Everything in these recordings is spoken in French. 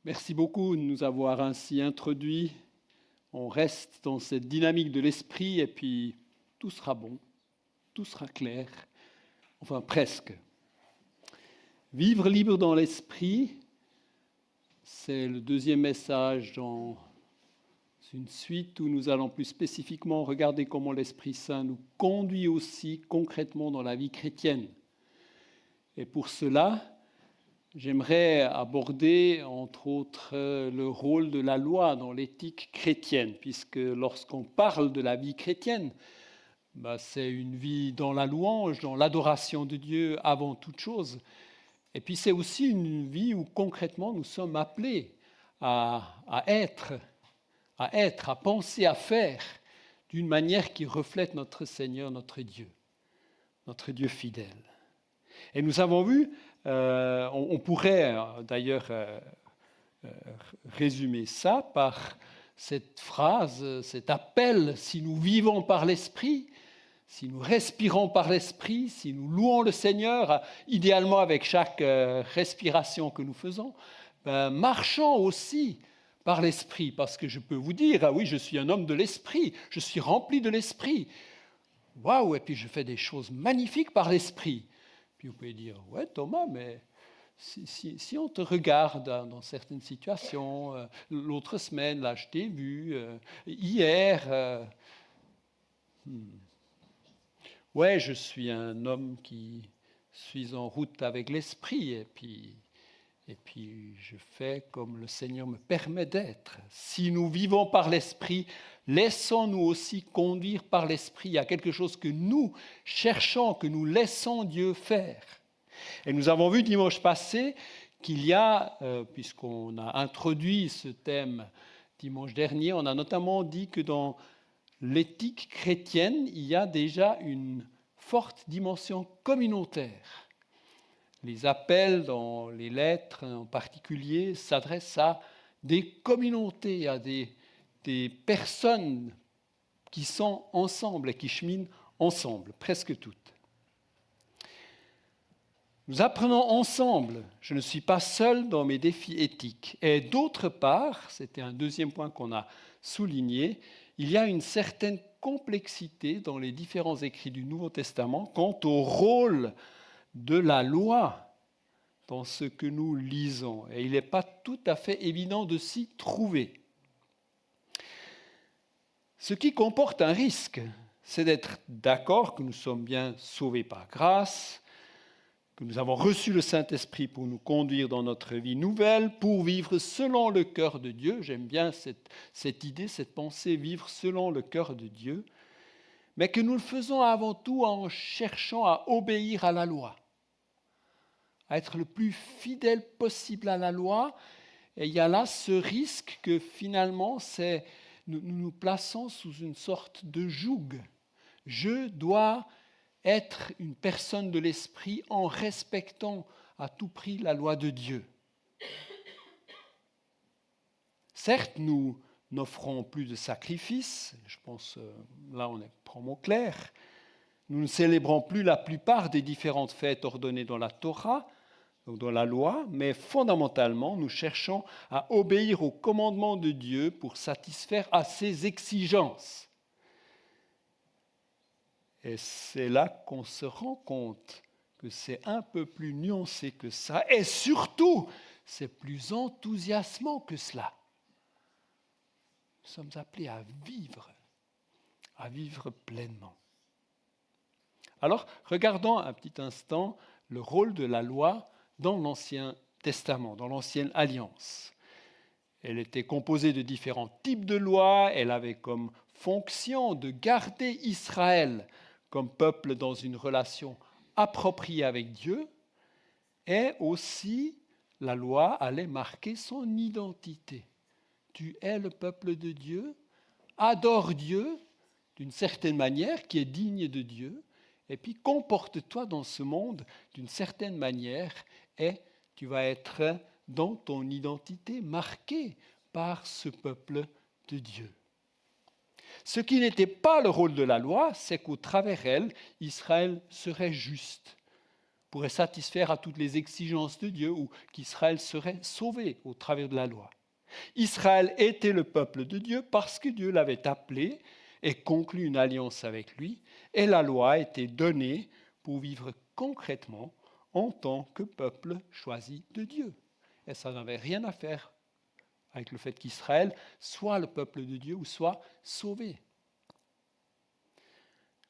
Merci beaucoup de nous avoir ainsi introduits. On reste dans cette dynamique de l'esprit et puis tout sera bon, tout sera clair, enfin presque. Vivre libre dans l'esprit, c'est le deuxième message dans une suite où nous allons plus spécifiquement regarder comment l'Esprit Saint nous conduit aussi concrètement dans la vie chrétienne. Et pour cela, j'aimerais aborder, entre autres, le rôle de la loi dans l'éthique chrétienne, puisque lorsqu'on parle de la vie chrétienne, c'est une vie dans la louange, dans l'adoration de Dieu avant toute chose. Et puis c'est aussi une vie où concrètement nous sommes appelés à être, à penser, à faire d'une manière qui reflète notre Seigneur, notre Dieu fidèle. Et nous avons vu, on pourrait d'ailleurs résumer ça par cette phrase, cet appel, si nous vivons par l'Esprit, si nous respirons par l'Esprit, si nous louons le Seigneur, idéalement avec chaque respiration que nous faisons, marchons aussi par l'Esprit, parce que je peux vous dire, ah oui, je suis un homme de l'Esprit, je suis rempli de l'Esprit. Waouh, et puis je fais des choses magnifiques par l'Esprit. Puis vous pouvez dire, ouais Thomas, mais si on te regarde dans certaines situations, l'autre semaine, là je t'ai vu, hier, ouais, je suis un homme qui suis en route avec l'Esprit, et puis je fais comme le Seigneur me permet d'être. Si nous vivons par l'Esprit, laissons-nous aussi conduire par l'Esprit. Il y a quelque chose que nous cherchons, que nous laissons Dieu faire. Et nous avons vu dimanche passé qu'il y a, puisqu'on a introduit ce thème dimanche dernier, on a notamment dit que dans l'éthique chrétienne, il y a déjà une forte dimension communautaire. Les appels dans les lettres en particulier s'adressent à des communautés, à des personnes qui sont ensemble et qui cheminent ensemble, presque toutes. Nous apprenons ensemble, je ne suis pas seul dans mes défis éthiques. Et d'autre part, c'était un deuxième point qu'on a souligné, il y a une certaine complexité dans les différents écrits du Nouveau Testament quant au rôle de la loi dans ce que nous lisons. Et il n'est pas tout à fait évident de s'y trouver. Ce qui comporte un risque, c'est d'être d'accord que nous sommes bien sauvés par grâce, que nous avons reçu le Saint-Esprit pour nous conduire dans notre vie nouvelle, pour vivre selon le cœur de Dieu. J'aime bien cette idée, cette pensée, vivre selon le cœur de Dieu, mais que nous le faisons avant tout en cherchant à obéir à la loi, à être le plus fidèle possible à la loi. Et il y a là ce risque que finalement, nous nous plaçons sous une sorte de joug. Je dois être une personne de l'esprit en respectant à tout prix la loi de Dieu. Certes, nous n'offrons plus de sacrifices, je pense, là on prend mot clair, nous ne célébrons plus la plupart des différentes fêtes ordonnées dans la Torah, donc dans la loi, mais fondamentalement, nous cherchons à obéir aux commandements de Dieu pour satisfaire à ses exigences. Et c'est là qu'on se rend compte que c'est un peu plus nuancé que ça, et surtout, c'est plus enthousiasmant que cela. Nous sommes appelés à vivre pleinement. Alors, regardons un petit instant le rôle de la loi dans l'Ancien Testament, dans l'Ancienne Alliance. Elle était composée de différents types de lois, elle avait comme fonction de garder Israël comme peuple dans une relation appropriée avec Dieu, et aussi la loi allait marquer son identité. Tu es le peuple de Dieu, adore Dieu d'une certaine manière qui est digne de Dieu, et puis comporte-toi dans ce monde d'une certaine manière et tu vas être dans ton identité marqué par ce peuple de Dieu. Ce qui n'était pas le rôle de la loi, c'est qu'au travers elle, Israël serait juste. pourrait satisfaire à toutes les exigences de Dieu ou qu'Israël serait sauvé au travers de la loi. Israël était le peuple de Dieu parce que Dieu l'avait appelé et conclu une alliance avec lui, et la loi a été donnée pour vivre concrètement en tant que peuple choisi de Dieu. Et ça n'avait rien à faire avec le fait qu'Israël soit le peuple de Dieu ou soit sauvé.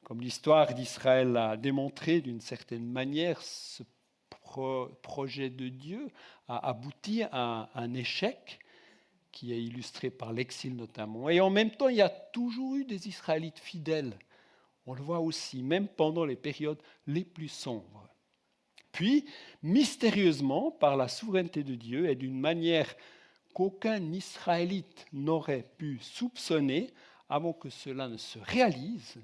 Comme l'histoire d'Israël l'a démontré d'une certaine manière, ce projet de Dieu a abouti à un échec qui est illustré par l'exil notamment. Et en même temps, il y a toujours eu des Israélites fidèles. On le voit aussi, même pendant les périodes les plus sombres. Puis, mystérieusement, par la souveraineté de Dieu et d'une manière qu'aucun Israélite n'aurait pu soupçonner avant que cela ne se réalise,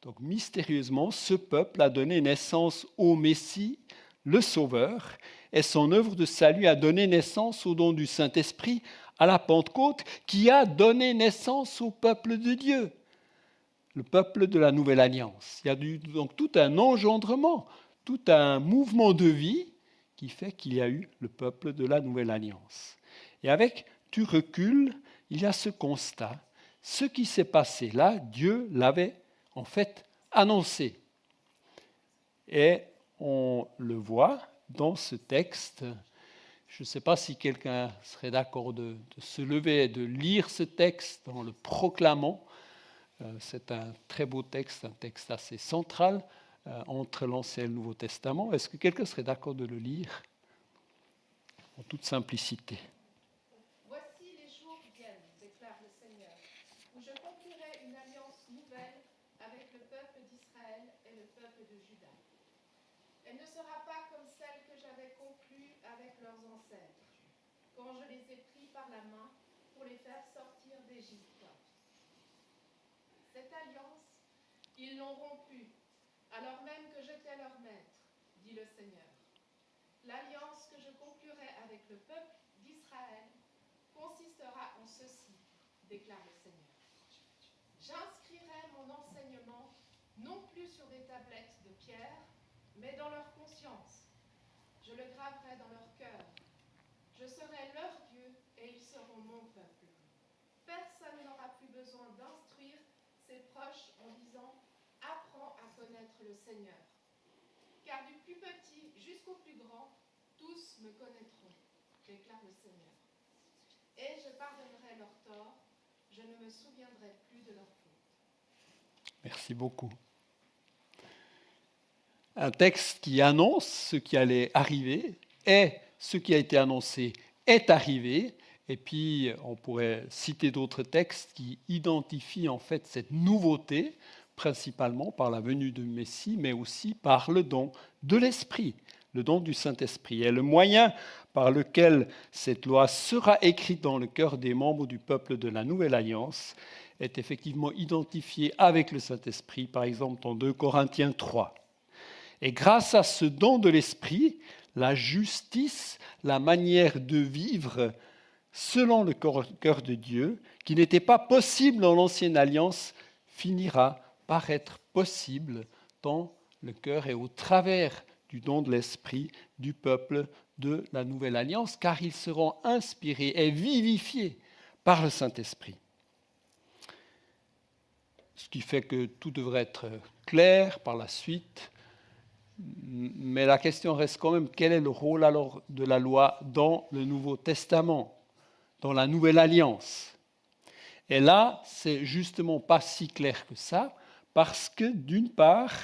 donc mystérieusement, ce peuple a donné naissance au Messie, le Sauveur, et son œuvre de salut a donné naissance au don du Saint-Esprit à la Pentecôte, qui a donné naissance au peuple de Dieu, le peuple de la Nouvelle Alliance. Il y a donc tout un engendrement, tout un mouvement de vie qui fait qu'il y a eu le peuple de la Nouvelle Alliance. Et avec du recul, il y a ce constat. Ce qui s'est passé là, Dieu l'avait en fait annoncé. Et on le voit dans ce texte. Je ne sais pas si quelqu'un serait d'accord de se lever et de lire ce texte en le proclamant. C'est un très beau texte, un texte assez central entre l'Ancien et le Nouveau Testament. Est-ce que quelqu'un serait d'accord de le lire en toute simplicité? Voici les jours viennent, déclare le Seigneur, où je conclurai une alliance nouvelle avec le peuple d'Israël et le peuple de Juda. Elle ne sera pas comme celle que j'avais conclue avec leurs ancêtres, quand je les ai pris par la main pour les faire sortir d'Égypte. Cette alliance, ils l'ont rompue, alors même que j'étais leur maître, dit le Seigneur. L'alliance que je conclurai avec le peuple d'Israël consistera en ceci, déclare le Seigneur. J'inscrirai mon enseignement non plus sur des tablettes de pierre, mais dans leur conscience. Je le graverai dans leur cœur. Je serai leur Dieu et ils seront mon peuple. Personne n'aura plus besoin d'instruire ses proches en disant « Apprends à connaître le Seigneur ». Car du plus petit jusqu'au plus grand, tous me connaîtront, déclare le Seigneur. Et je pardonnerai leurs torts, je ne me souviendrai plus de leurs fautes. Merci beaucoup. Un texte qui annonce ce qui allait arriver, et ce qui a été annoncé est arrivé, et puis on pourrait citer d'autres textes qui identifient en fait cette nouveauté, principalement par la venue du Messie, mais aussi par le don de l'Esprit, le don du Saint-Esprit. Et le moyen par lequel cette loi sera écrite dans le cœur des membres du peuple de la Nouvelle Alliance est effectivement identifié avec le Saint-Esprit, par exemple dans 2 Corinthiens 3. Et grâce à ce don de l'Esprit, la justice, la manière de vivre selon le cœur de Dieu, qui n'était pas possible dans l'Ancienne Alliance, finira par être possible dans le cœur et au travers du don de l'Esprit du peuple de la Nouvelle Alliance, car ils seront inspirés et vivifiés par le Saint-Esprit. Ce qui fait que tout devrait être clair par la suite. Mais la question reste quand même, quel est le rôle alors de la loi dans le Nouveau Testament, dans la Nouvelle Alliance? Et là, c'est justement pas si clair que ça, parce que d'une part,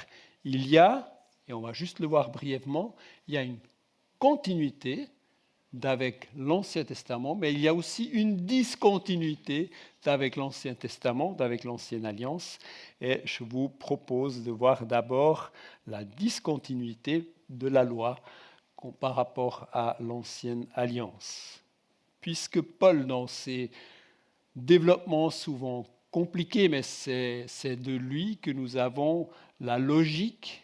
il y a, et on va juste le voir brièvement, il y a une continuité d'avec l'Ancien Testament, mais il y a aussi une discontinuité d'avec l'Ancien Testament, d'avec l'Ancienne Alliance. Et je vous propose de voir d'abord la discontinuité de la loi par rapport à l'Ancienne Alliance. Puisque Paul, dans ses développements souvent compliqués, mais c'est de lui que nous avons la logique,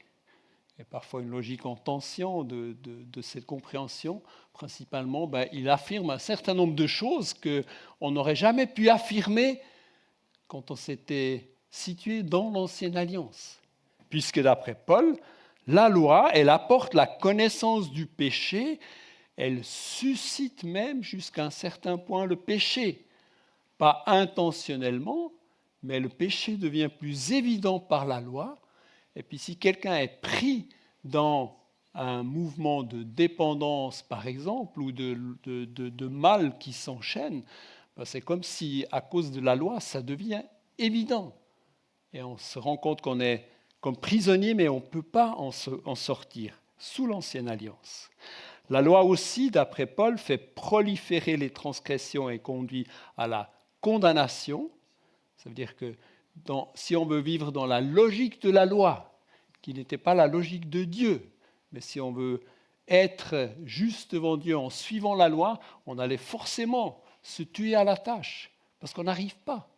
et parfois une logique en tension de cette compréhension. Principalement, il affirme un certain nombre de choses qu'on n'aurait jamais pu affirmer quand on s'était situé dans l'Ancienne Alliance. Puisque d'après Paul, La loi, elle apporte la connaissance du péché, elle suscite même jusqu'à un certain point le péché. Pas intentionnellement, mais le péché devient plus évident par la loi. Et puis si quelqu'un est pris dans un mouvement de dépendance, par exemple, ou de mal qui s'enchaîne, ben c'est comme si, à cause de la loi, ça devient évident. Et on se rend compte qu'on est comme prisonnier, mais on ne peut pas en sortir, sous l'ancienne alliance. La loi aussi, d'après Paul, fait proliférer les transgressions et conduit à la condamnation. Ça veut dire que si on veut vivre dans la logique de la loi, qui n'était pas la logique de Dieu, mais si on veut être juste devant Dieu en suivant la loi, on allait forcément se tuer à la tâche, parce qu'on n'arrive pas.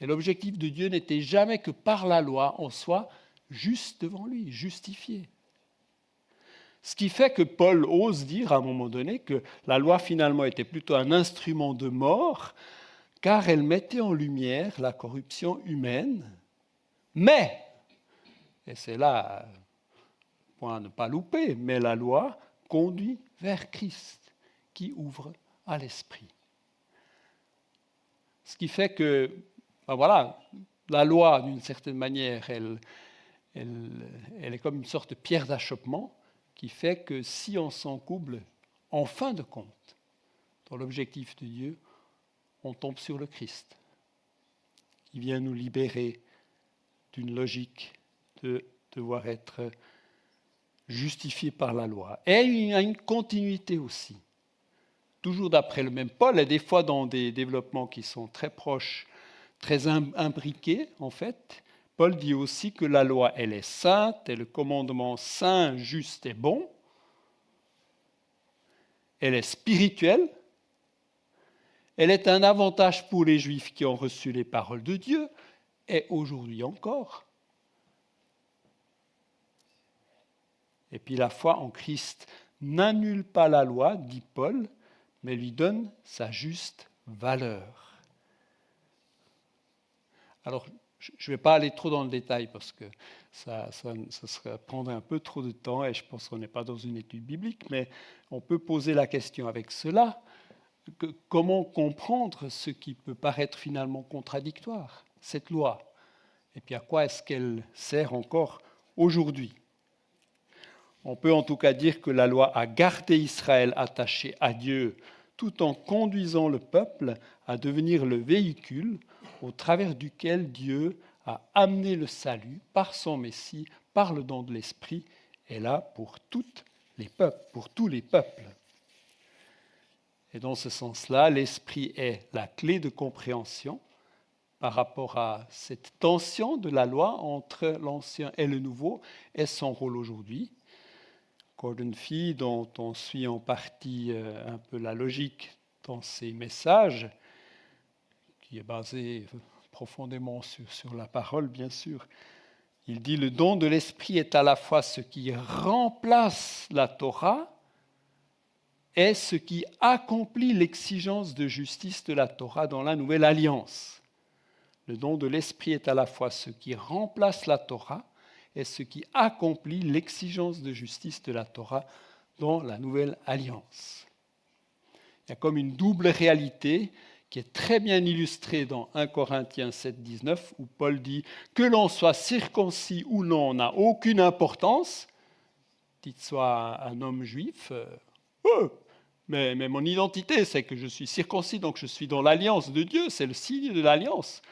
Et l'objectif de Dieu n'était jamais que par la loi, on soit juste devant lui, justifié. Ce qui fait que Paul ose dire à un moment donné que la loi finalement était plutôt un instrument de mort, car elle mettait en lumière la corruption humaine. Mais, et c'est là, point à ne pas louper, mais la loi conduit vers Christ, qui ouvre à l'esprit. Ce qui fait que, ben voilà, la loi, d'une certaine manière, elle est comme une sorte de pierre d'achoppement qui fait que si on s'en couple, en fin de compte, dans l'objectif de Dieu, on tombe sur le Christ, qui vient nous libérer d'une logique de devoir être justifié par la loi. Et il y a une continuité aussi. Toujours d'après le même Paul, et des fois dans des développements qui sont très proches, très imbriqués en fait, Paul dit aussi que la loi, elle est sainte, et le commandement saint, juste et bon. Elle est spirituelle. Elle est un avantage pour les Juifs qui ont reçu les paroles de Dieu, et aujourd'hui encore. Et puis la foi en Christ n'annule pas la loi, dit Paul, mais lui donne sa juste valeur. Alors, je ne vais pas aller trop dans le détail parce que ça serait prendre un peu trop de temps et je pense qu'on n'est pas dans une étude biblique, mais on peut poser la question avec cela, comment comprendre ce qui peut paraître finalement contradictoire, cette loi, et puis à quoi est-ce qu'elle sert encore aujourd'hui? On peut en tout cas dire que la loi a gardé Israël attaché à Dieu tout en conduisant le peuple à devenir le véhicule au travers duquel Dieu a amené le salut par son Messie, par le don de l'Esprit, et là pour tous les peuples. Et dans ce sens-là, l'Esprit est la clé de compréhension par rapport à cette tension de la loi entre l'ancien et le nouveau et son rôle aujourd'hui. Gordon Fee, dont on suit en partie un peu la logique dans ses messages, qui est basé profondément sur la parole, bien sûr. Il dit « Le don de l'Esprit est à la fois ce qui remplace la Torah et ce qui accomplit l'exigence de justice de la Torah dans la Nouvelle Alliance. Le don de l'Esprit est à la fois ce qui remplace la Torah et ce qui accomplit l'exigence de justice de la Torah dans la Nouvelle Alliance. » Il y a comme une double réalité qui est très bien illustrée dans 1 Corinthiens 7, 19, où Paul dit « Que l'on soit circoncis ou non n'a aucune importance. » Dites soit un homme juif, mais mon identité, c'est que je suis circoncis, donc je suis dans l'alliance de Dieu, c'est le signe de l'alliance.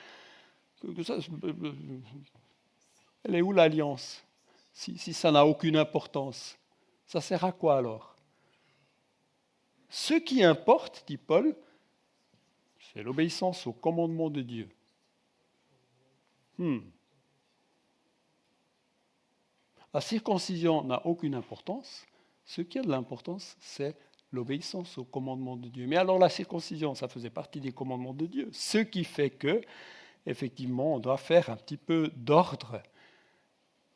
Elle est où l'alliance? Si ça n'a aucune importance, ça sert à quoi alors? Ce qui importe, dit Paul, c'est l'obéissance au commandement de Dieu. La circoncision n'a aucune importance. Ce qui a de l'importance, c'est l'obéissance au commandement de Dieu. Mais alors la circoncision, ça faisait partie des commandements de Dieu. Ce qui fait que, effectivement, on doit faire un petit peu d'ordre.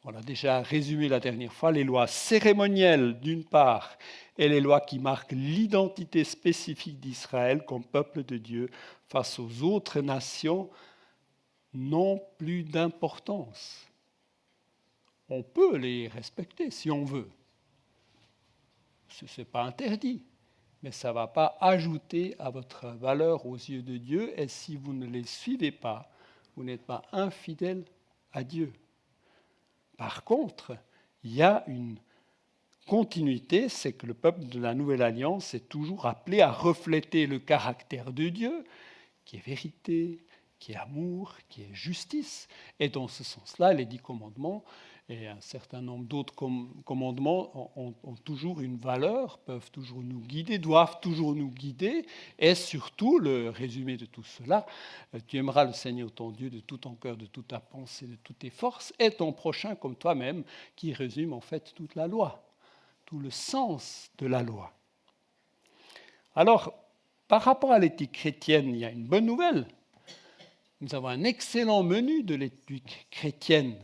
On a déjà résumé la dernière fois les lois cérémonielles d'une part et les lois qui marquent l'identité spécifique d'Israël comme peuple de Dieu face aux autres nations n'ont plus d'importance. On peut les respecter si on veut. Ce n'est pas interdit, mais ça ne va pas ajouter à votre valeur aux yeux de Dieu. Et si vous ne les suivez pas, vous n'êtes pas infidèle à Dieu. Par contre, il y a une continuité, c'est que le peuple de la Nouvelle Alliance est toujours appelé à refléter le caractère de Dieu, qui est vérité, qui est amour, qui est justice. Et dans ce sens-là, les 10 commandements et un certain nombre d'autres commandements ont toujours une valeur, peuvent toujours nous guider, doivent toujours nous guider. Et surtout, le résumé de tout cela, tu aimeras le Seigneur ton Dieu de tout ton cœur, de toute ta pensée, de toutes tes forces, et ton prochain comme toi-même, qui résume en fait toute la loi, tout le sens de la loi. Alors, par rapport à l'éthique chrétienne, il y a une bonne nouvelle. Nous avons un excellent menu de l'éthique chrétienne.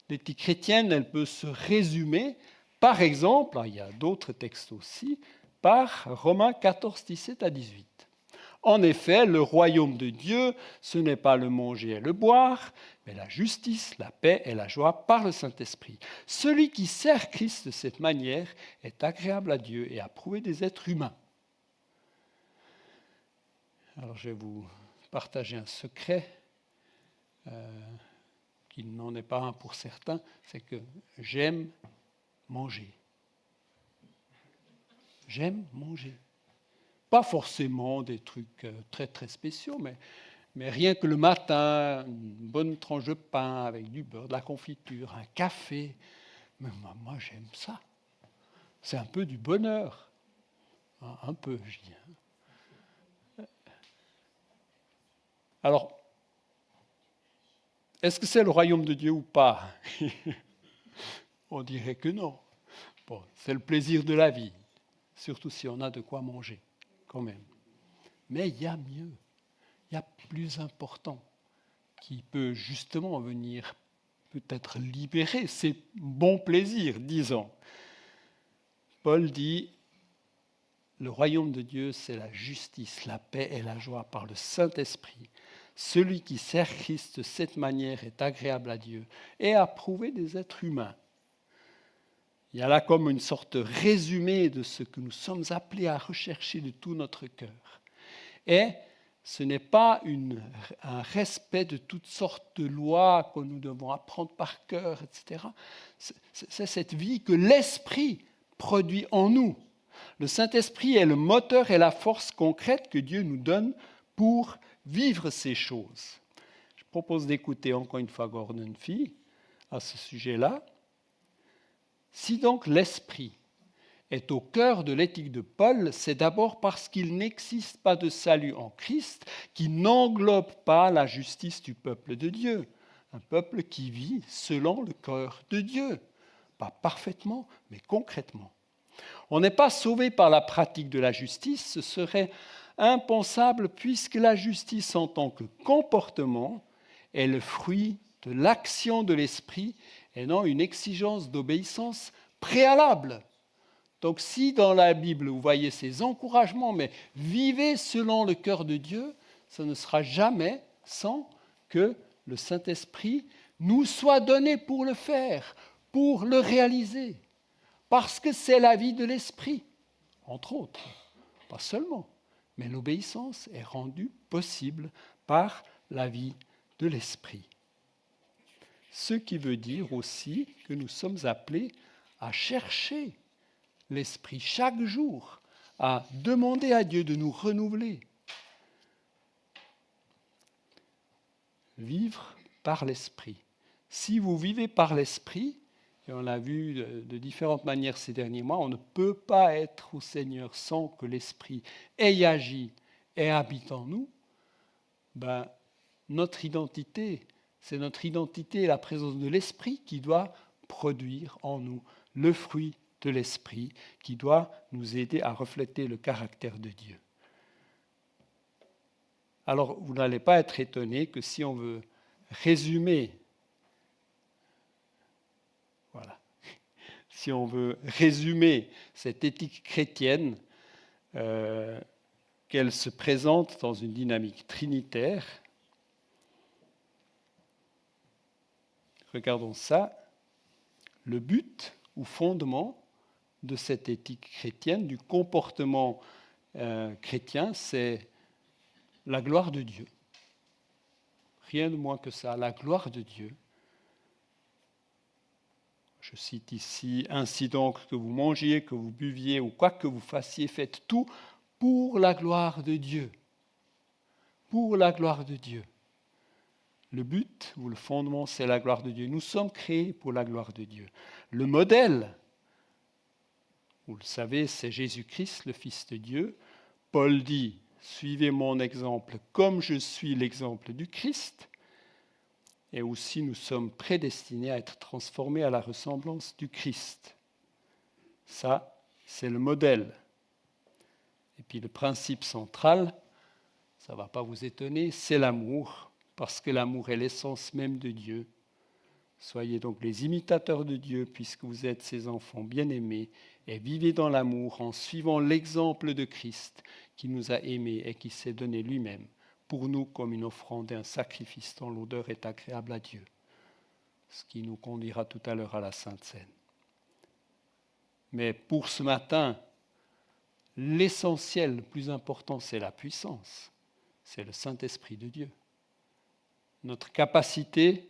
L'éthique chrétienne, elle peut se résumer, par exemple, il y a d'autres textes aussi, par Romains 14, 17 à 18. En effet, le royaume de Dieu, ce n'est pas le manger et le boire, mais la justice, la paix et la joie par le Saint-Esprit. Celui qui sert Christ de cette manière est agréable à Dieu et approuvé des êtres humains. Alors je vais vous partager un secret. Qu'il n'en est pas un pour certains, c'est que j'aime manger. J'aime manger. Pas forcément des trucs très très spéciaux, mais rien que le matin, une bonne tranche de pain avec du beurre, de la confiture, un café. Mais moi j'aime ça. C'est un peu du bonheur. Un peu, je dis. Alors, est-ce que c'est le royaume de Dieu ou pas? On dirait que non. Bon, c'est le plaisir de la vie, surtout si on a de quoi manger, quand même. Mais il y a mieux, il y a plus important, qui peut justement venir peut-être libérer ces bons plaisirs, disons. Paul dit, le royaume de Dieu, c'est la justice, la paix et la joie par le Saint-Esprit. Celui qui sert Christ de cette manière est agréable à Dieu et approuvé des êtres humains. Il y a là comme une sorte de résumé de ce que nous sommes appelés à rechercher de tout notre cœur. Et ce n'est pas un respect de toutes sortes de lois que nous devons apprendre par cœur, etc. C'est cette vie que l'Esprit produit en nous. Le Saint-Esprit est le moteur et la force concrète que Dieu nous donne pour vivre ces choses. Je propose d'écouter encore une fois Gordon Fee à ce sujet-là. Si donc l'Esprit est au cœur de l'éthique de Paul, c'est d'abord parce qu'il n'existe pas de salut en Christ qui n'englobe pas la justice du peuple de Dieu, un peuple qui vit selon le cœur de Dieu, pas parfaitement, mais concrètement. On n'est pas sauvé par la pratique de la justice, ce serait impensable puisque la justice en tant que comportement est le fruit de l'action de l'esprit et non une exigence d'obéissance préalable. Donc si dans la Bible vous voyez ces encouragements, mais vivez selon le cœur de Dieu, ça ne sera jamais sans que le Saint-Esprit nous soit donné pour le faire, pour le réaliser. Parce que c'est la vie de l'esprit, entre autres, pas seulement. Mais l'obéissance est rendue possible par la vie de l'esprit. Ce qui veut dire aussi que nous sommes appelés à chercher l'esprit chaque jour, à demander à Dieu de nous renouveler. Vivre par l'esprit. Si vous vivez par l'esprit, et on l'a vu de différentes manières ces derniers mois, on ne peut pas être au Seigneur sans que l'Esprit ait agi et habite en nous. Notre identité, c'est notre identité et la présence de l'Esprit qui doit produire en nous le fruit de l'Esprit, qui doit nous aider à refléter le caractère de Dieu. Alors, vous n'allez pas être étonnés que si on veut résumer si on veut résumer cette éthique chrétienne, qu'elle se présente dans une dynamique trinitaire. Regardons ça. Le but ou fondement de cette éthique chrétienne, du comportement chrétien, c'est la gloire de Dieu. Rien de moins que ça, la gloire de Dieu. Je cite ici, ainsi donc que vous mangiez, que vous buviez ou quoi que vous fassiez, faites tout pour la gloire de Dieu. Pour la gloire de Dieu. Le but ou le fondement, c'est la gloire de Dieu. Nous sommes créés pour la gloire de Dieu. Le modèle, vous le savez, c'est Jésus-Christ, le Fils de Dieu. Paul dit, suivez mon exemple comme je suis l'exemple du Christ. Et aussi, nous sommes prédestinés à être transformés à la ressemblance du Christ. Ça, c'est le modèle. Et puis le principe central, ça ne va pas vous étonner, c'est l'amour, parce que l'amour est l'essence même de Dieu. Soyez donc les imitateurs de Dieu, puisque vous êtes ses enfants bien-aimés, et vivez dans l'amour en suivant l'exemple de Christ, qui nous a aimés et qui s'est donné lui-même pour nous comme une offrande et un sacrifice dont l'odeur est agréable à Dieu. Ce qui nous conduira tout à l'heure à la Sainte Seine. Mais pour ce matin, l'essentiel, le plus important, c'est la puissance. C'est le Saint-Esprit de Dieu. Notre capacité,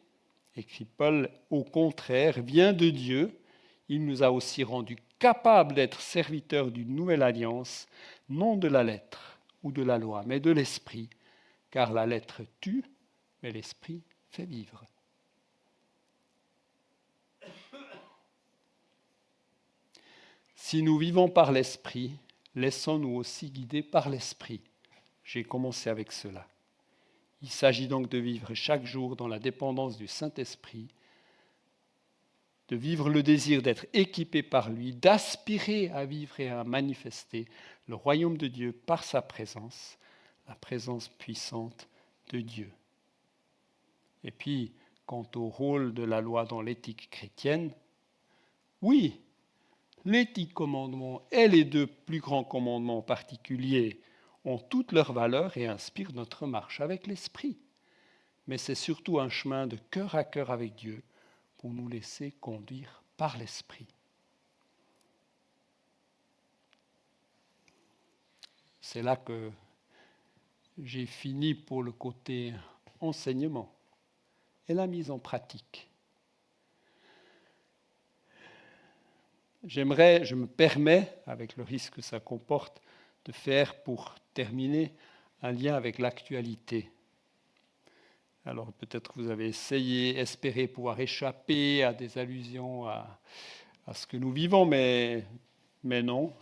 écrit Paul, au contraire, vient de Dieu. Il nous a aussi rendus capables d'être serviteurs d'une nouvelle alliance, non de la lettre ou de la loi, mais de l'Esprit, car la lettre tue, mais l'Esprit fait vivre. Si nous vivons par l'Esprit, laissons-nous aussi guider par l'Esprit. J'ai commencé avec cela. Il s'agit donc de vivre chaque jour dans la dépendance du Saint-Esprit, de vivre le désir d'être équipé par lui, d'aspirer à vivre et à manifester le royaume de Dieu par sa présence, la présence puissante de Dieu. Et puis, quant au rôle de la loi dans l'éthique chrétienne, oui, les 10 commandements et les 2 plus grands commandements particuliers ont toute leur valeur et inspirent notre marche avec l'Esprit. Mais c'est surtout un chemin de cœur à cœur avec Dieu pour nous laisser conduire par l'Esprit. C'est là que j'ai fini pour le côté enseignement et la mise en pratique. Je me permets, avec le risque que ça comporte, de faire, pour terminer, un lien avec l'actualité. Alors peut-être vous avez espéré pouvoir échapper à des allusions à ce que nous vivons, mais non.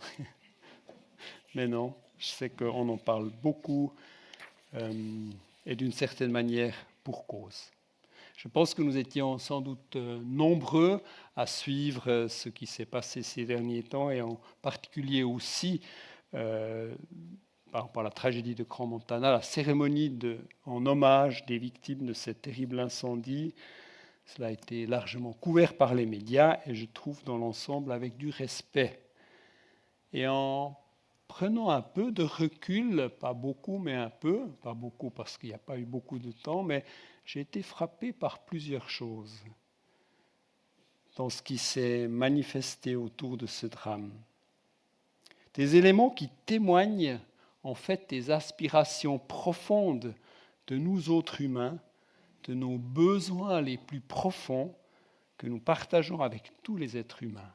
Mais non, je sais qu'on en parle beaucoup et d'une certaine manière pour cause. Je pense que nous étions sans doute nombreux à suivre ce qui s'est passé ces derniers temps et en particulier aussi par rapport à la tragédie de Crans-Montana, la cérémonie en hommage des victimes de ce terrible incendie. Cela a été largement couvert par les médias et je trouve dans l'ensemble avec du respect. Et en prenant un peu de recul, pas beaucoup, mais un peu, pas beaucoup parce qu'il n'y a pas eu beaucoup de temps, mais j'ai été frappé par plusieurs choses dans ce qui s'est manifesté autour de ce drame. Des éléments qui témoignent en fait des aspirations profondes de nous autres humains, de nos besoins les plus profonds que nous partageons avec tous les êtres humains.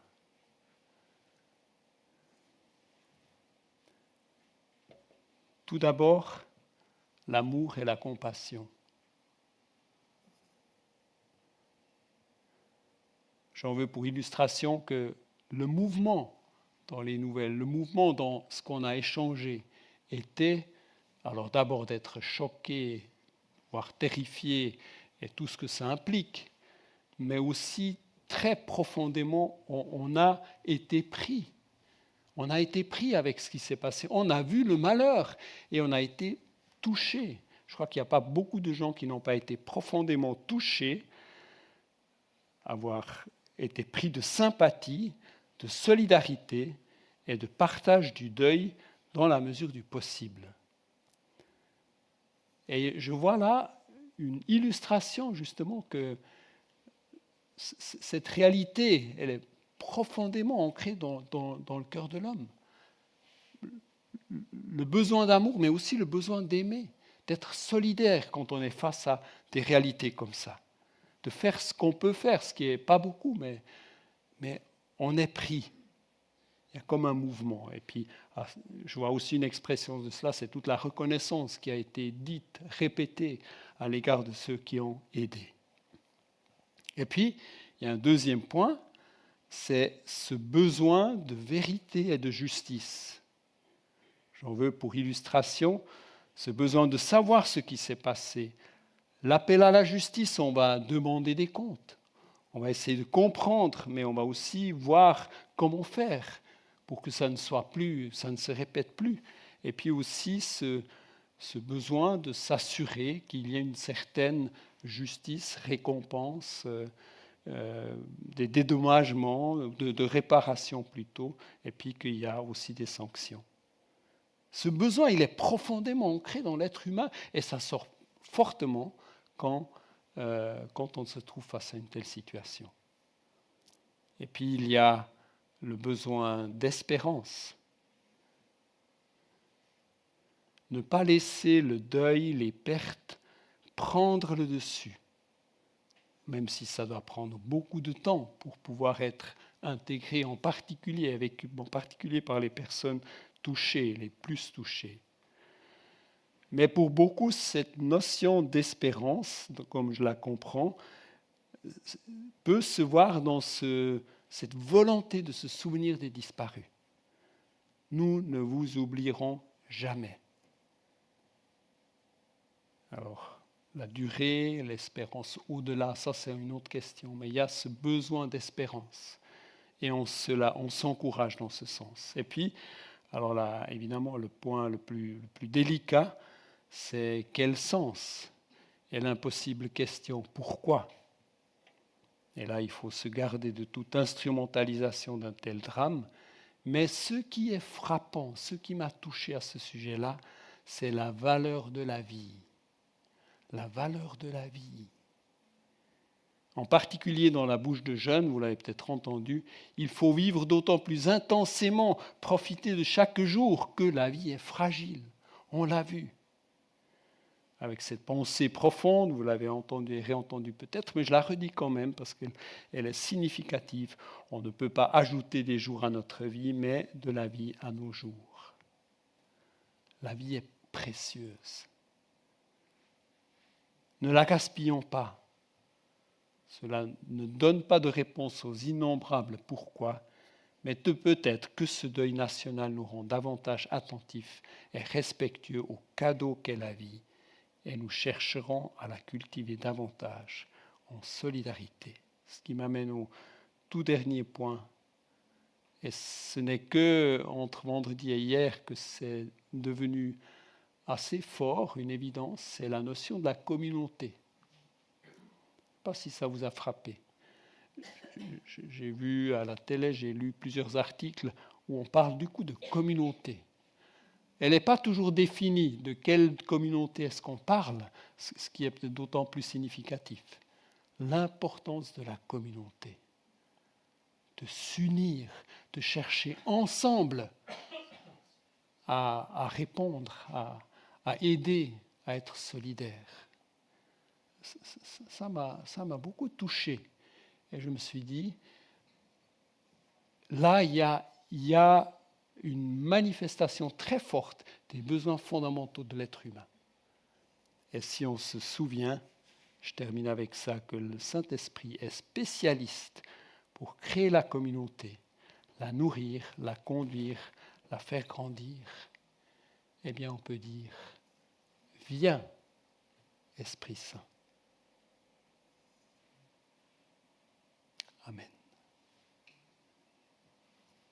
Tout d'abord, l'amour et la compassion. J'en veux pour illustration que le mouvement dans les nouvelles, le mouvement dans ce qu'on a échangé était, alors d'abord d'être choqué, voire terrifié, et tout ce que ça implique, mais aussi très profondément, on a été pris. On a été pris avec ce qui s'est passé. On a vu le malheur et on a été touché. Je crois qu'il n'y a pas beaucoup de gens qui n'ont pas été profondément touchés, avoir été pris de sympathie, de solidarité et de partage du deuil dans la mesure du possible. Et je vois là une illustration justement que cette réalité, elle est profondément ancrée dans le cœur de l'homme. Le besoin d'amour, mais aussi le besoin d'aimer, d'être solidaire quand on est face à des réalités comme ça. De faire ce qu'on peut faire, ce qui n'est pas beaucoup, mais on est pris. Il y a comme un mouvement. Et puis, je vois aussi une expression de cela, c'est toute la reconnaissance qui a été dite, répétée à l'égard de ceux qui ont aidé. Et puis, il y a un deuxième point, c'est ce besoin de vérité et de justice. J'en veux pour illustration ce besoin de savoir ce qui s'est passé. L'appel à la justice, on va demander des comptes. On va essayer de comprendre, mais on va aussi voir comment faire pour que ça ne se répète plus. Et puis aussi ce besoin de s'assurer qu'il y ait une certaine justice, récompense, des dédommagements, de réparation plutôt, et puis qu'il y a aussi des sanctions. Ce besoin, il est profondément ancré dans l'être humain et ça sort fortement quand on se trouve face à une telle situation. Et puis il y a le besoin d'espérance. Ne pas laisser le deuil, les pertes, prendre le dessus, même si ça doit prendre beaucoup de temps pour pouvoir être intégré, en particulier par les personnes touchées, les plus touchées. Mais pour beaucoup, cette notion d'espérance, comme je la comprends, peut se voir dans cette volonté de se souvenir des disparus. Nous ne vous oublierons jamais. Alors, la durée, l'espérance au-delà, ça c'est une autre question, mais il y a ce besoin d'espérance. Et on s'encourage dans ce sens. Et puis, alors là, évidemment, le point le plus délicat, c'est quel sens? Et l'impossible question, pourquoi? Et là, il faut se garder de toute instrumentalisation d'un tel drame. Mais ce qui est frappant, ce qui m'a touché à ce sujet-là, c'est la valeur de la vie. La valeur de la vie. En particulier dans la bouche de jeunes, vous l'avez peut-être entendu, il faut vivre d'autant plus intensément, profiter de chaque jour que la vie est fragile. On l'a vu. Avec cette pensée profonde, vous l'avez entendue et réentendue peut-être, mais je la redis quand même parce qu'elle est significative. On ne peut pas ajouter des jours à notre vie, mais de la vie à nos jours. La vie est précieuse. Ne la gaspillons pas. Cela ne donne pas de réponse aux innombrables pourquoi, mais peut-être que ce deuil national nous rend davantage attentifs et respectueux au cadeau qu'est la vie, et nous chercherons à la cultiver davantage en solidarité. Ce qui m'amène au tout dernier point. Et ce n'est que entre vendredi et hier que c'est devenu assez fort, une évidence, c'est la notion de la communauté. Pas si ça vous a frappé. J'ai vu à la télé, j'ai lu plusieurs articles où on parle du coup de communauté. Elle n'est pas toujours définie de quelle communauté est-ce qu'on parle, ce qui est peut-être d'autant plus significatif. L'importance de la communauté, de s'unir, de chercher ensemble à répondre, à aider, à être solidaire. Ça m'a beaucoup touché. Et je me suis dit, là, il y a une manifestation très forte des besoins fondamentaux de l'être humain. Et si on se souvient, je termine avec ça, que le Saint-Esprit est spécialiste pour créer la communauté, la nourrir, la conduire, la faire grandir, eh bien on peut dire, viens, Esprit Saint. Amen.